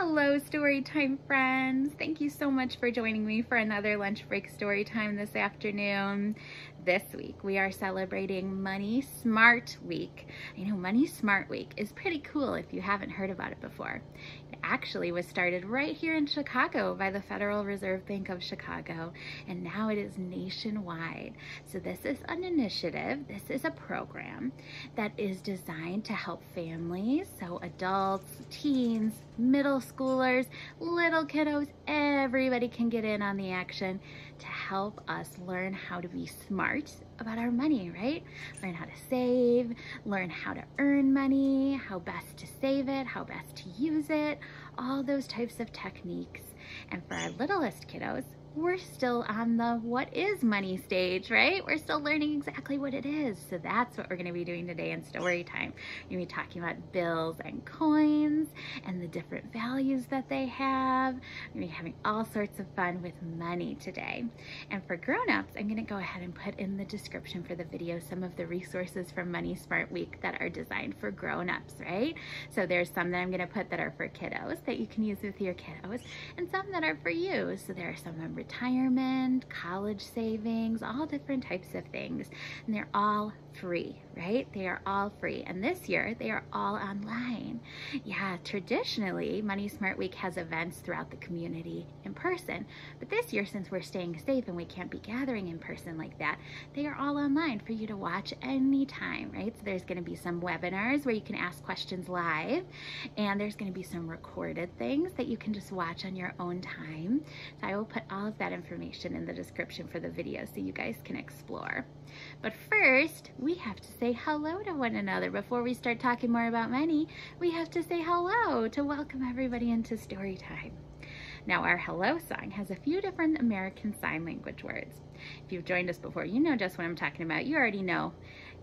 Hello, Storytime friends. Thank you so much for joining me for another lunch break Storytime this afternoon. This week, we are celebrating Moneysmart Week. I know Moneysmart Week is pretty cool if you haven't heard about it before. It actually was started right here in Chicago by the Federal Reserve Bank of Chicago, and now it is nationwide. So this is an initiative, this is a program that is designed to help families, so adults, teens, middle schoolers, little kiddos, everybody can get in on the action to help us learn how to be smart about our money, right? Learn how to save, learn how to earn money, how best to save it, how best to use it, all those types of techniques. And for our littlest kiddos, we're still on the what is money stage, right? We're still learning exactly what it is. So that's what we're going to be doing today in Storytime. We're going to be talking about bills and coins and the different values that they have. We're going to be having all sorts of fun with money today. And for grown-ups, I'm going to go ahead and put in the description for the video some of the resources from Moneysmart Week that are designed for grown-ups, right? So there's some that I'm going to put that are for kiddos that you can use with your kiddos, and some that are for you. So there are some on retirement, college savings, all different types of things. And they're all free, right? They are all free. And this year, they are all online. Yeah, traditionally, Moneysmart Week has events throughout the community in person. But this year, since we're staying safe and we can't be gathering in person like that, they are all online for you to watch anytime, right? So there's going to be some webinars where you can ask questions live, and there's going to be some recorded things that you can just watch on your own time. So I will put all of that information in the description for the video so you guys can explore. But first, we have to say hello to one another. Before we start talking more about money, we have to say hello to welcome everybody into Storytime. Now, our hello song has a few different American Sign Language words. If you've joined us before, you know just what I'm talking about. You already know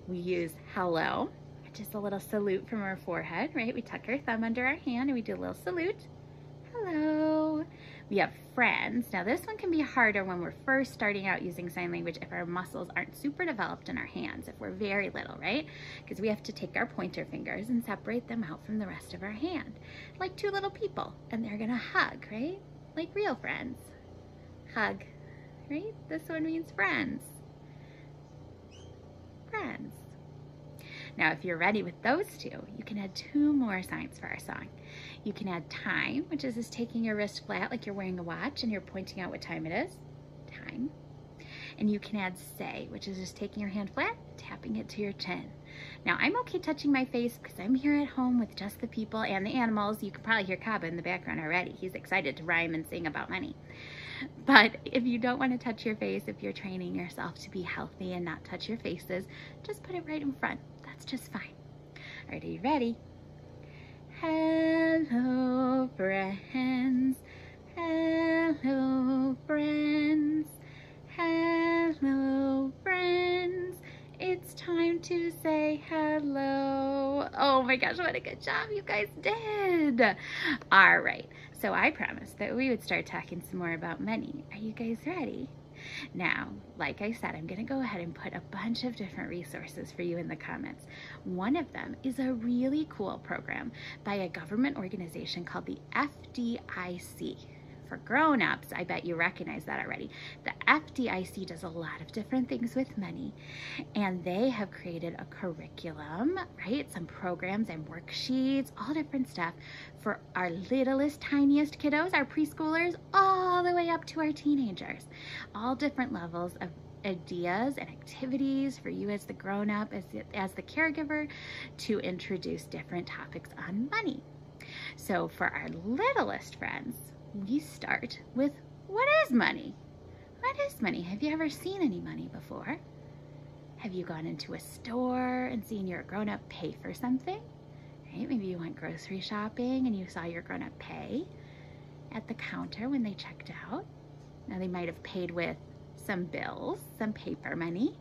we use hello, which is a little salute from our forehead, right? We tuck our thumb under our hand and we do a little salute. Hello. We have friends. Now this one can be harder when we're first starting out using sign language if our muscles aren't super developed in our hands, if we're very little, right? Because we have to take our pointer fingers and separate them out from the rest of our hand, like two little people, and they're gonna hug, right? Like real friends. Hug, right? This one means friends. Friends. Now, if you're ready with those two, you can add two more signs for our song. You can add time, which is just taking your wrist flat like you're wearing a watch and you're pointing out what time it is. Time. And you can add say, which is just taking your hand flat, tapping it to your chin. Now, I'm okay touching my face because I'm here at home with just the people and the animals. You can probably hear Kaba in the background already. He's excited to rhyme and sing about money. But if you don't want to touch your face, if you're training yourself to be healthy and not touch your faces, just put it right in front. That's just fine. All right, are you ready? Hello, friends. Hello, friends. Hello, friends. It's time to say hello. Oh my gosh, what a good job you guys did. All right, so I promised that we would start talking some more about money. Are you guys ready? Now, like I said, I'm going to go ahead and put a bunch of different resources for you in the comments. One of them is a really cool program by a government organization called the FDIC. For grown-ups, I bet you recognize that already. The FDIC does a lot of different things with money, and they have created a curriculum, right? Some programs and worksheets, all different stuff for our littlest, tiniest kiddos, our preschoolers, all the way up to our teenagers. All different levels of ideas and activities for you as the grown-up, as the caregiver, to introduce different topics on money. So for our littlest friends, we start with, what is money? What is money? Have you ever seen any money before? Have you gone into a store and seen your grown-up pay for something? Right? Maybe you went grocery shopping and you saw your grown-up pay at the counter when they checked out. Now they might have paid with some bills, some paper money.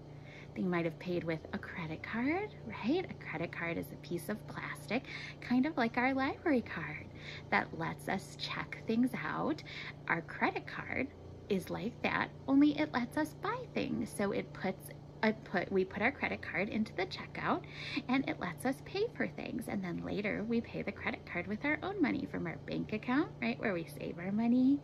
They might have paid with a credit card, right? A credit card is a piece of plastic, kind of like our library card, that lets us check things out. Our credit card is like that, only it lets us buy things. So it puts we put our credit card into the checkout, and it lets us pay for things. And then later we pay the credit card with our own money from our bank account, right, where we save our money,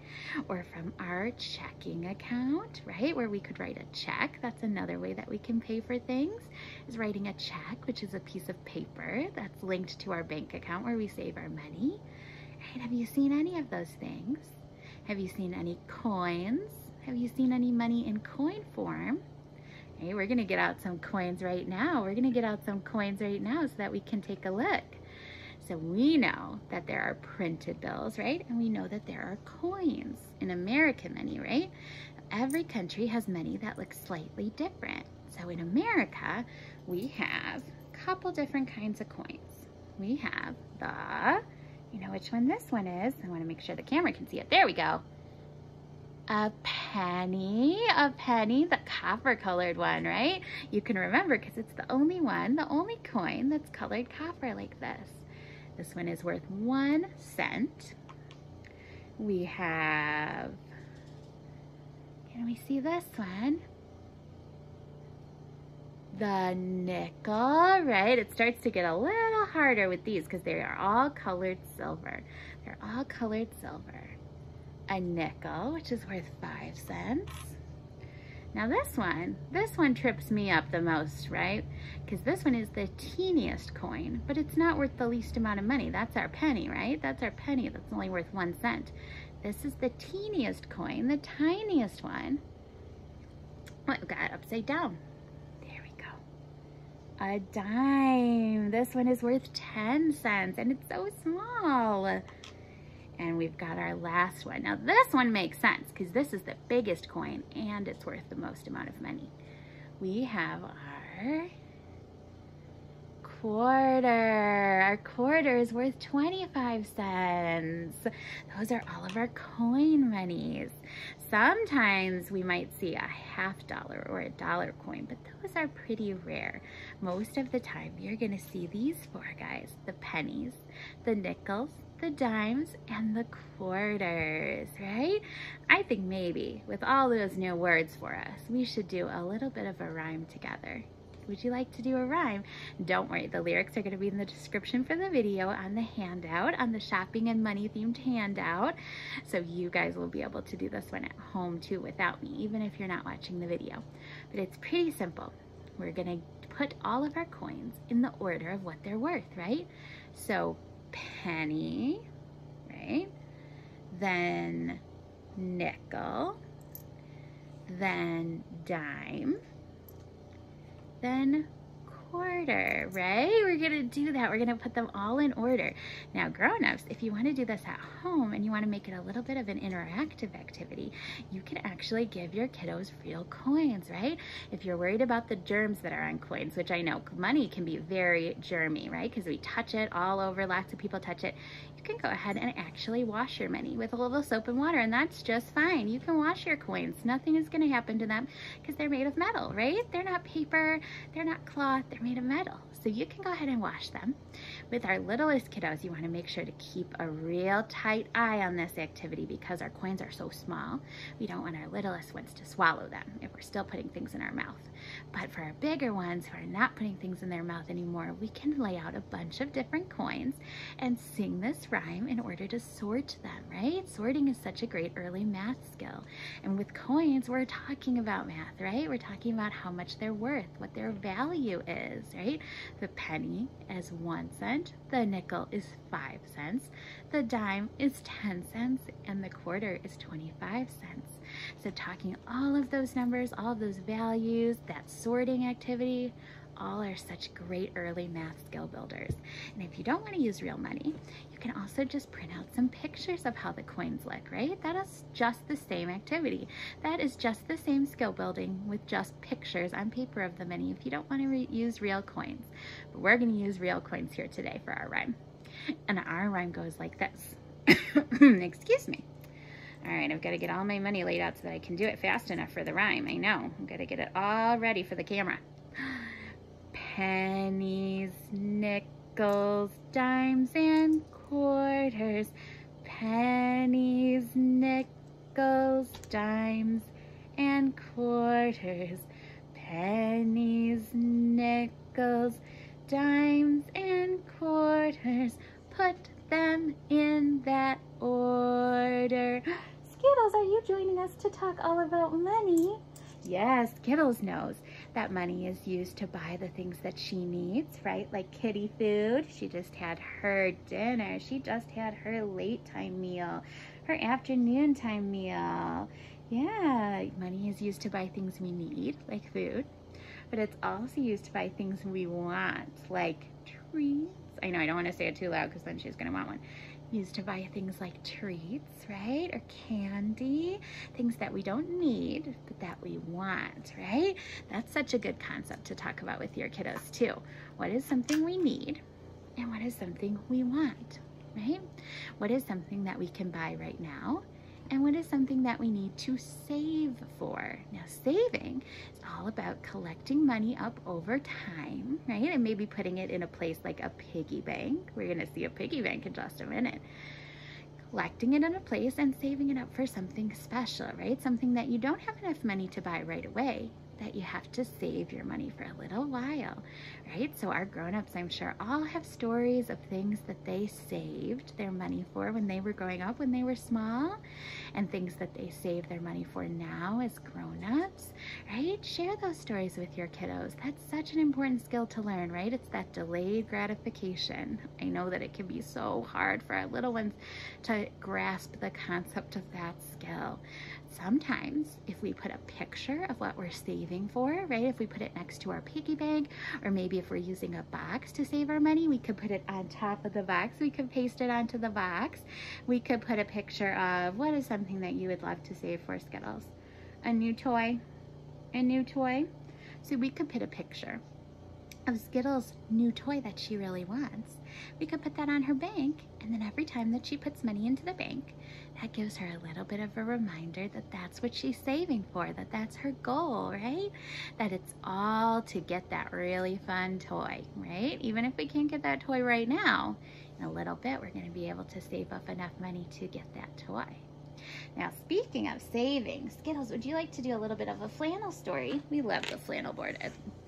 or from our checking account, right, where we could write a check. That's another way that we can pay for things, is writing a check, which is a piece of paper that's linked to our bank account where we save our money. Right? Have you seen any of those things? Have you seen any coins? Have you seen any money in coin form? Hey, we're gonna get out some coins right now. We're gonna get out some coins right now so that we can take a look. So we know that there are printed bills, right? And we know that there are coins in American money, right? Every country has money that looks slightly different. So in America, we have a couple different kinds of coins. We have the, you know which one this one is? I wanna make sure the camera can see it. There we go. A penny, the copper colored one, right? You can remember because it's the only one, the only coin that's colored copper like this. This one is worth 1 cent. We have, can we see this one? The nickel, right? It starts to get a little harder with these because they are all colored silver. They're all colored silver. A nickel, which is worth 5 cents. Now this one trips me up the most, right? Because this one is the teeniest coin, but it's not worth the least amount of money. That's our penny, right? That's our penny that's only worth 1 cent. This is the teeniest coin, the tiniest one. Oh, I've got it upside down. There we go. A dime. This one is worth 10 cents, and it's so small. And we've got our last one. Now this one makes sense because this is the biggest coin and it's worth the most amount of money. We have our quarter. Our quarter is worth 25 cents. Those are all of our coin monies. Sometimes we might see a $50 or a dollar coin, but those are pretty rare. Most of the time you're gonna see these four guys, the pennies, the nickels, the dimes, and the quarters, right? I think maybe with all those new words for us, we should do a little bit of a rhyme together. Would you like to do a rhyme? Don't worry, the lyrics are going to be in the description for the video on the handout, on the shopping and money themed handout. So you guys will be able to do this one at home too without me, even if you're not watching the video. But it's pretty simple. We're going to put all of our coins in the order of what they're worth, right? So penny, right? Then nickel, then dime, then quarter, right? We're gonna do that. We're gonna put them all in order. Now, grown-ups, if you wanna do this at home and you wanna make it a little bit of an interactive activity, you can actually give your kiddos real coins, right? If you're worried about the germs that are on coins, which I know money can be very germy, right? Because we touch it all over, lots of people touch it. You can go ahead and actually wash your money with a little soap and water, and that's just fine. You can wash your coins. Nothing is gonna happen to them because they're made of metal, right? They're not paper, they're not cloth, they're made of metal. So you can go ahead and wash them. With our littlest kiddos, you want to make sure to keep a real tight eye on this activity because our coins are so small. We don't want our littlest ones to swallow them if we're still putting things in our mouth. But for our bigger ones who are not putting things in their mouth anymore, we can lay out a bunch of different coins and sing this rhyme in order to sort them, right? Sorting is such a great early math skill. And with coins, we're talking about math, right? We're talking about how much they're worth, what their value is, right? The penny is 1 cent, the nickel is 5 cents, the dime is 10 cents, and the quarter is 25 cents. So talking all of those numbers, all of those values, that sorting activity, all are such great early math skill builders. And if you don't want to use real money, you can also just print out some pictures of how the coins look, right? That is just the same activity. That is just the same skill building with just pictures on paper of the money if you don't want to use real coins. But we're going to use real coins here today for our rhyme. And our rhyme goes like this. Excuse me. All right, I've got to get all my money laid out so that I can do it fast enough for the rhyme. I know. I've got to get it all ready for the camera. Pennies, nickels, dimes, and quarters. Pennies, nickels, dimes, and quarters. pennies, nickels, dimes, and quarters. Put them in that order. Skittles, are you joining us to talk all about money? Yes, Skittles knows that money is used to buy the things that she needs, right? Like kitty food. She just had her dinner. She just had her late time meal, her afternoon time meal. Yeah, money is used to buy things we need, like food, but it's also used to buy things we want, like treats. I know I don't want to say it too loud because then she's going to want one. Used to buy things like treats, right? Or candy, things that we don't need, but that we want, right? That's such a good concept to talk about with your kiddos too. What is something we need and what is something we want, right? What is something that we can buy right now? And what is something that we need to save for? Now, saving is all about collecting money up over time, right? And maybe putting it in a place like a piggy bank. We're gonna see a piggy bank in just a minute. Collecting it in a place and saving it up for something special, right? Something that you don't have enough money to buy right away, that you have to save your money for a little while, right? So our grown-ups, I'm sure, all have stories of things that they saved their money for when they were growing up, when they were small, and things that they save their money for now as grown-ups, right? Share those stories with your kiddos. That's such an important skill to learn, right? It's that delayed gratification. I know that it can be so hard for our little ones to grasp the concept of that skill. Sometimes if we put a picture of what we're saving for, right? If we put it next to our piggy bank, or maybe if we're using a box to save our money, we could put it on top of the box. We could paste it onto the box. We could put a picture of what is something that you would love to save for, Skittles? A new toy? A new toy? So we could put a picture of Skittles' new toy that she really wants. We could put that on her bank, and then every time that she puts money into the bank, that gives her a little bit of a reminder that that's what she's saving for, that that's her goal, right? That it's all to get that really fun toy, right? Even if we can't get that toy right now, in a little bit, we're going to be able to save up enough money to get that toy. Now, speaking of saving, Skittles, would you like to do a little bit of a flannel story? We love the flannel board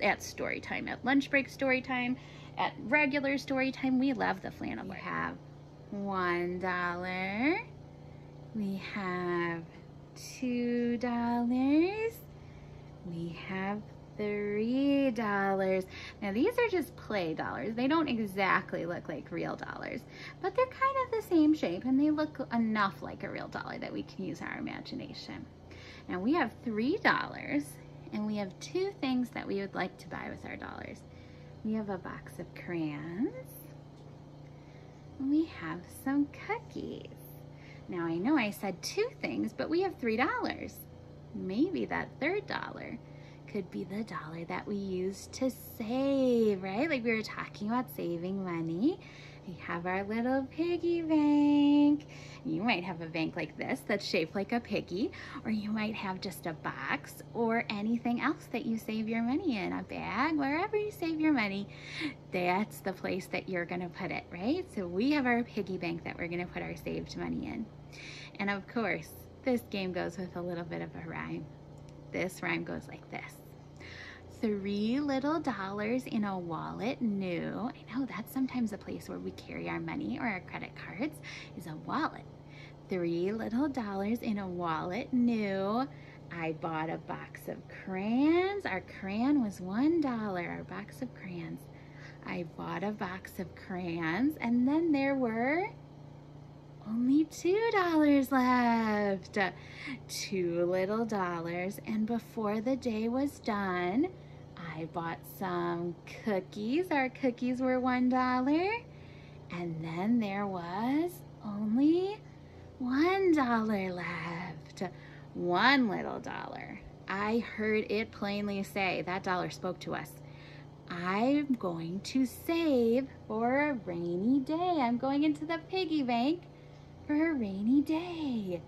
at Storytime, at lunch break Storytime, at regular Storytime. We love the flannel board. We have $1. We have $2. We have $3. Now these are just play dollars. They don't exactly look like real dollars, but they're kind of the same shape and they look enough like a real dollar that we can use our imagination. Now we have $3 and we have two things that we would like to buy with our dollars. We have a box of crayons. And we have some cookies. Now I know I said two things, but we have $3. Maybe that third dollar could be the dollar that we use to save, right? Like we were talking about saving money. We have our little piggy bank. You might have a bank like this that's shaped like a piggy, or you might have just a box or anything else that you save your money in, a bag, wherever you save your money, that's the place that you're gonna put it, right? So we have our piggy bank that we're gonna put our saved money in. And of course, this game goes with a little bit of a rhyme. This rhyme goes like this. 3 little dollars in a wallet new. I know that's sometimes a place where we carry our money or our credit cards is a wallet. 3 little dollars in a wallet new. I bought a box of crayons. Our crayon was $1, our box of crayons. I bought a box of crayons and then there were only $2 left. 2 little dollars, and before the day was done, I bought some cookies. Our cookies were $1, and then there was only $1 left. 1 little dollar. I heard it plainly say, that dollar spoke to us. I'm going to save for a rainy day. I'm going into the piggy bank for a rainy day.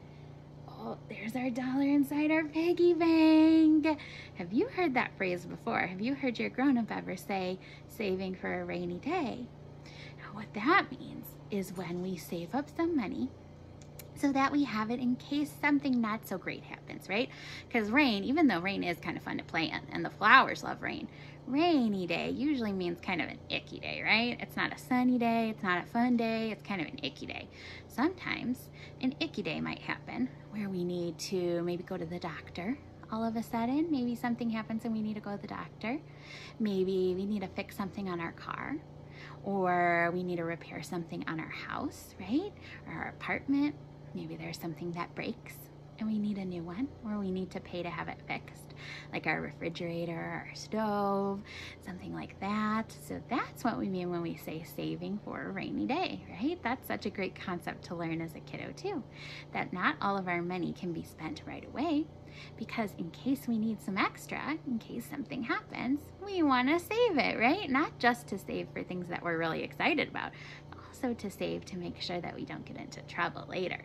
Oh, there's our dollar inside our piggy bank. Have you heard that phrase before? Have you heard your grown-up ever say, saving for a rainy day? Now, what that means is when we save up some money so that we have it in case something not so great happens, right? Because rain, even though rain is kind of fun to play in and the flowers love rain, rainy day usually means kind of an icky day, right? It's not a sunny day, it's not a fun day, it's kind of an icky day. Sometimes an icky day might happen where we need to maybe go to the doctor. All of a sudden, maybe something happens and we need to go to the doctor. Maybe we need to fix something on our car, or we need to repair something on our house, right? Or our apartment. Maybe there's something that breaks and we need a new one, or we need to pay to have it fixed, like our refrigerator, our stove, something like that. So that's what we mean when we say saving for a rainy day, right? That's such a great concept to learn as a kiddo too, that not all of our money can be spent right away, because in case we need some extra, in case something happens, we want to save it, right? Not just to save for things that we're really excited about, also to save to make sure that we don't get into trouble later.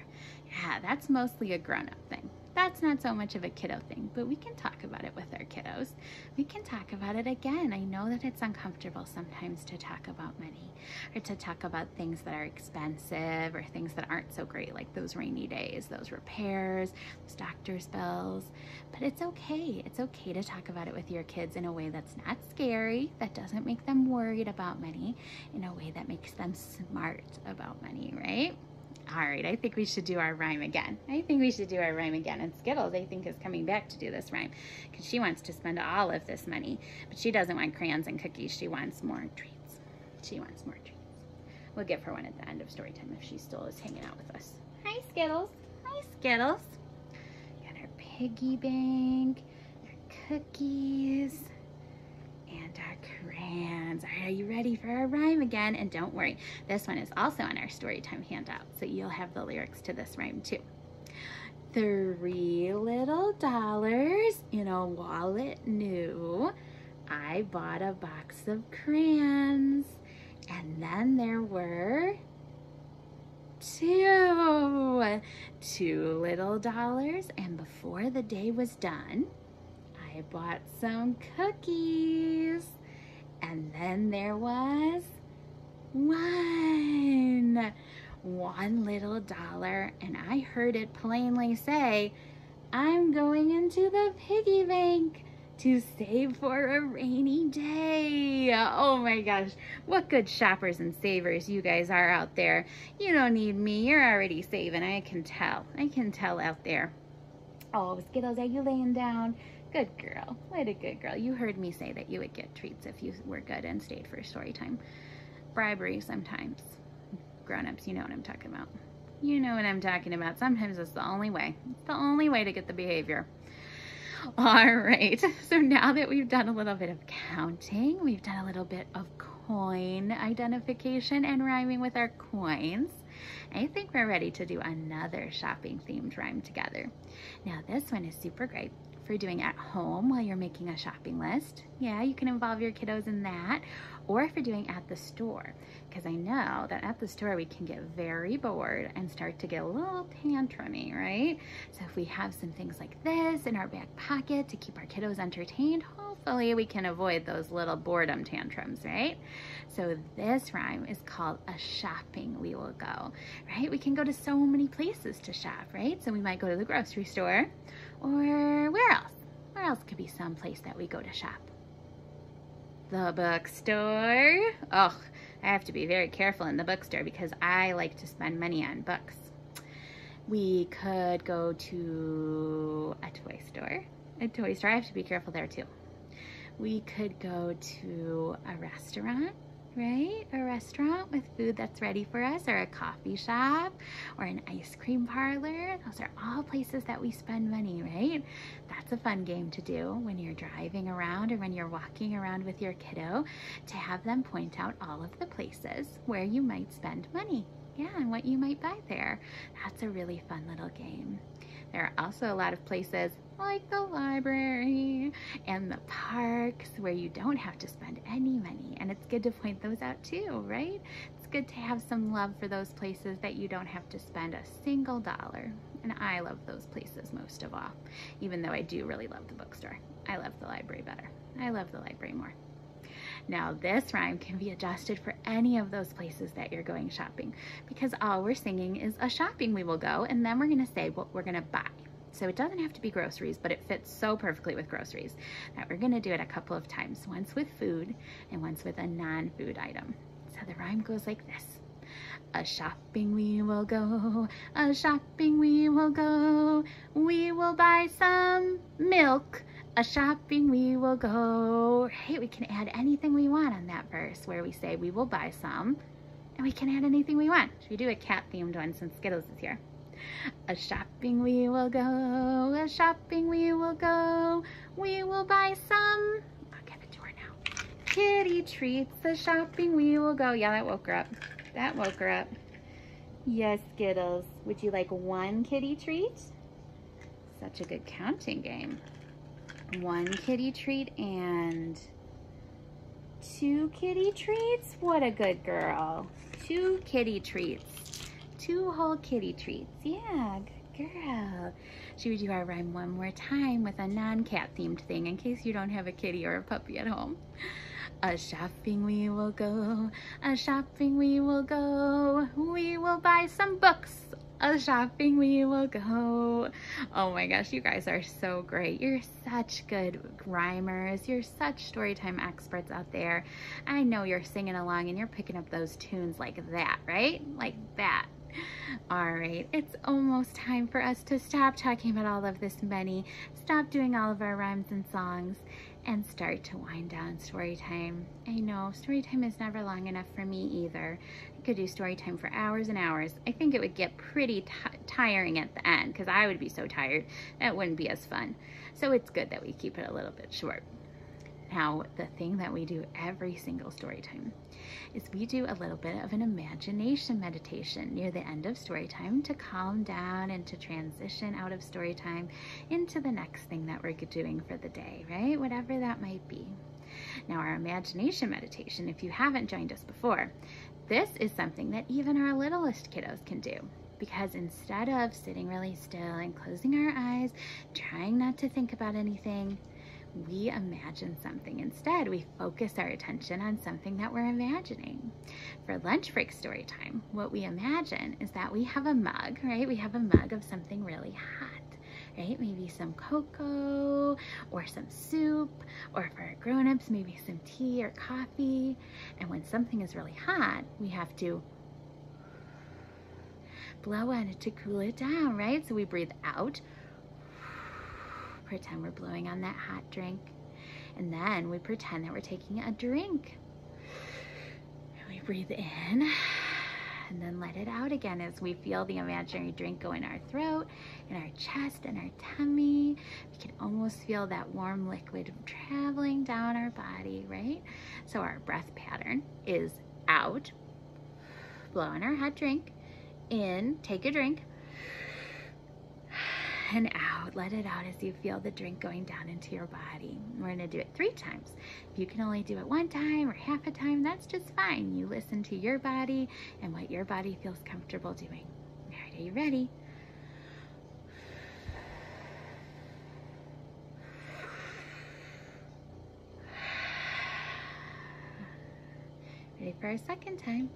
Yeah, that's mostly a grown-up thing. That's not so much of a kiddo thing, but we can talk about it with our kiddos. We can talk about it again. I know that it's uncomfortable sometimes to talk about money, or to talk about things that are expensive or things that aren't so great, like those rainy days, those repairs, those doctor's bills. But it's okay. It's okay to talk about it with your kids in a way that's not scary, that doesn't make them worried about money, in a way that makes them smart about money, right? All right, I think we should do our rhyme again. And Skittles, I think, is coming back to do this rhyme because she wants to spend all of this money, but she doesn't want crayons and cookies. She wants more treats. We'll give her one at the end of story time if she still is hanging out with us. Hi, Skittles. Got our piggy bank, our cookies, and our crayons. All right, are you ready for our rhyme again? And don't worry, this one is also on our Storytime handout, so you'll have the lyrics to this rhyme too. 3 little dollars in a wallet new. I bought a box of crayons. And then there were 2 little dollars, and before the day was done, I bought some cookies, and then there was 1 little dollar, and I heard it plainly say, I'm going into the piggy bank to save for a rainy day. Oh my gosh, what good shoppers and savers you guys are out there. You don't need me, you're already saving. I can tell out there. Oh, Skittles, are you laying down? Good girl. What a good girl. You heard me say that you would get treats if you were good and stayed for story time. Bribery sometimes. Grown-ups, you know what I'm talking about. Sometimes it's the only way. It's the only way to get the behavior. All right. So now that we've done a little bit of counting, we've done a little bit of coin identification and rhyming with our coins, I think we're ready to do another shopping themed rhyme together. Now this one is super great for doing at home while you're making a shopping list. Yeah, you can involve your kiddos in that, or if you're doing at the store, because I know that at the store we can get very bored and start to get a little tantrumy, right? So if we have some things like this in our back pocket to keep our kiddos entertained, hopefully we can avoid those little boredom tantrums, right? So this rhyme is called A Shopping We Will Go, right? We can go to so many places to shop, right? So we might go to the grocery store, or where else? Where else could be some place that we go to shop? The bookstore. Oh, I have to be very careful in the bookstore because I like to spend money on books. We could go to a toy store. I have to be careful there too. We could go to a restaurant, right? A restaurant with food that's ready for us, or a coffee shop, or an ice cream parlor. Those are all places that we spend money, right? That's a fun game to do when you're driving around or when you're walking around with your kiddo, to have them point out all of the places where you might spend money. Yeah, and what you might buy there. That's a really fun little game. There are also a lot of places like the library and the parks where you don't have to spend any money, and it's good to point those out too, right? It's good to have some love for those places that you don't have to spend a single dollar, and I love those places most of all, even though I do really love the bookstore. I love the library better. I love the library more. Now this rhyme can be adjusted for any of those places that you're going shopping, because all we're singing is a shopping we will go, and then we're gonna say what we're gonna buy. So it doesn't have to be groceries, but it fits so perfectly with groceries that we're gonna do it a couple of times, once with food and once with a non-food item. So the rhyme goes like this. A shopping we will go, a shopping we will go, we will buy some milk, a shopping we will go. Right, we can add anything we want on that verse where we say we will buy some, and we can add anything we want. Should we do a cat themed one since Skittles is here? A shopping we will go, a shopping we will go, we will buy some, I'll give it to her now, kitty treats, a shopping we will go. Yeah, that woke her up. That woke her up. Yes, Skittles. Would you like one kitty treat? Such a good counting game. One kitty treat and 2 kitty treats? What a good girl. 2 kitty treats. 2 whole kitty treats. Yeah, good girl. Should we do our rhyme one more time with a non-cat themed thing in case you don't have a kitty or a puppy at home? A shopping we will go, a shopping we will go, we will buy some books, a shopping we will go. Oh my gosh, you guys are so great. You're such good rhymers. You're such Storytime experts out there. I know you're singing along and you're picking up those tunes like that, right? Like that. All right, it's almost time for us to stop talking about all of this money, stop doing all of our rhymes and songs, and start to wind down story time. I know story time is never long enough for me either. I could do story time for hours and hours. I think it would get pretty tiring at the end because I would be so tired that wouldn't be as fun. So it's good that we keep it a little bit short. Now, the thing that we do every single story time is we do a little bit of an imagination meditation near the end of story time to calm down and to transition out of story time into the next thing that we're doing for the day, right? Whatever that might be. Now, our imagination meditation, if you haven't joined us before, this is something that even our littlest kiddos can do. Because instead of sitting really still and closing our eyes, trying not to think about anything, we imagine something instead. We focus our attention on something that we're imagining. For lunch break story time, what we imagine is that we have a mug, right? We have a mug of something really hot, right? Maybe some cocoa or some soup, or for our grown-ups, maybe some tea or coffee. And when something is really hot, we have to blow on it to cool it down, right? So we breathe out, pretend we're blowing on that hot drink, and then we pretend that we're taking a drink. And we breathe in and then let it out again as we feel the imaginary drink go in our throat, in our chest, and our tummy. We can almost feel that warm liquid traveling down our body, right? So our breath pattern is out, blow on our hot drink, in, take a drink, and out. Let it out as you feel the drink going down into your body. We're going to do it 3 times. If you can only do it 1 time or half a time, that's just fine. You listen to your body and what your body feels comfortable doing. All right, are you ready? Ready for our second time?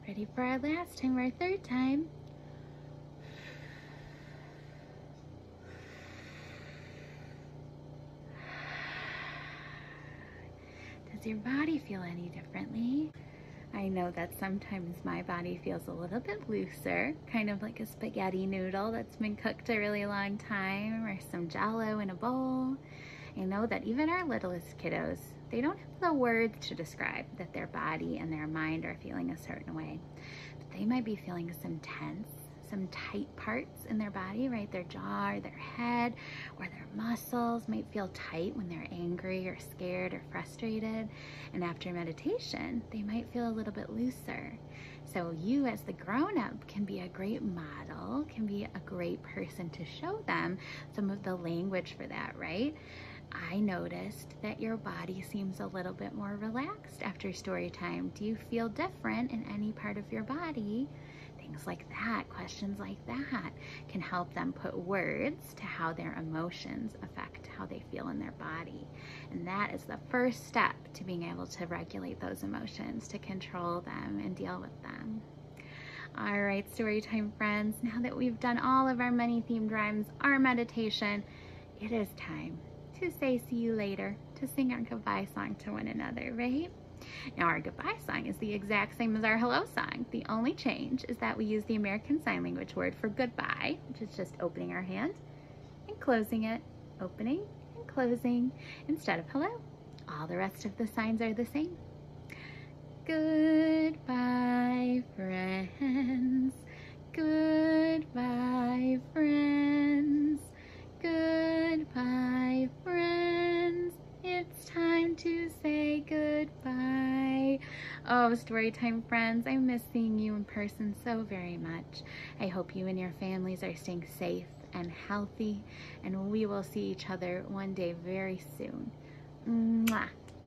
Ready for our last time, our 3rd time? Does your body feel any differently? I know that sometimes my body feels a little bit looser, kind of like a spaghetti noodle that's been cooked a really long time, or some Jell-O in a bowl. I know that even our littlest kiddos, they don't have the words to describe that their body and their mind are feeling a certain way. But they might be feeling some tense, some tight parts in their body, right? Their jaw or their head or their muscles might feel tight when they're angry or scared or frustrated. And after meditation, they might feel a little bit looser. So you as the grown-up can be a great model, can be a great person to show them some of the language for that, right? I noticed that your body seems a little bit more relaxed after story time. Do you feel different in any part of your body Things like that, questions like that can help them put words to how their emotions affect how they feel in their body. And that is the first step to being able to regulate those emotions, to control them and deal with them. All right, Storytime friends, now that we've done all of our money-themed rhymes, our meditation, it is time to say see you later, to sing our goodbye song to one another, right? Now, our goodbye song is the exact same as our hello song. The only change is that we use the American Sign Language word for goodbye, which is just opening our hand and closing it, opening and closing, instead of hello. All the rest of the signs are the same. Goodbye, friends. Goodbye, friends. Goodbye, friends. It's time to say goodbye. Oh, Storytime friends, I miss seeing you in person so very much. I hope you and your families are staying safe and healthy, and we will see each other one day very soon. Mwah.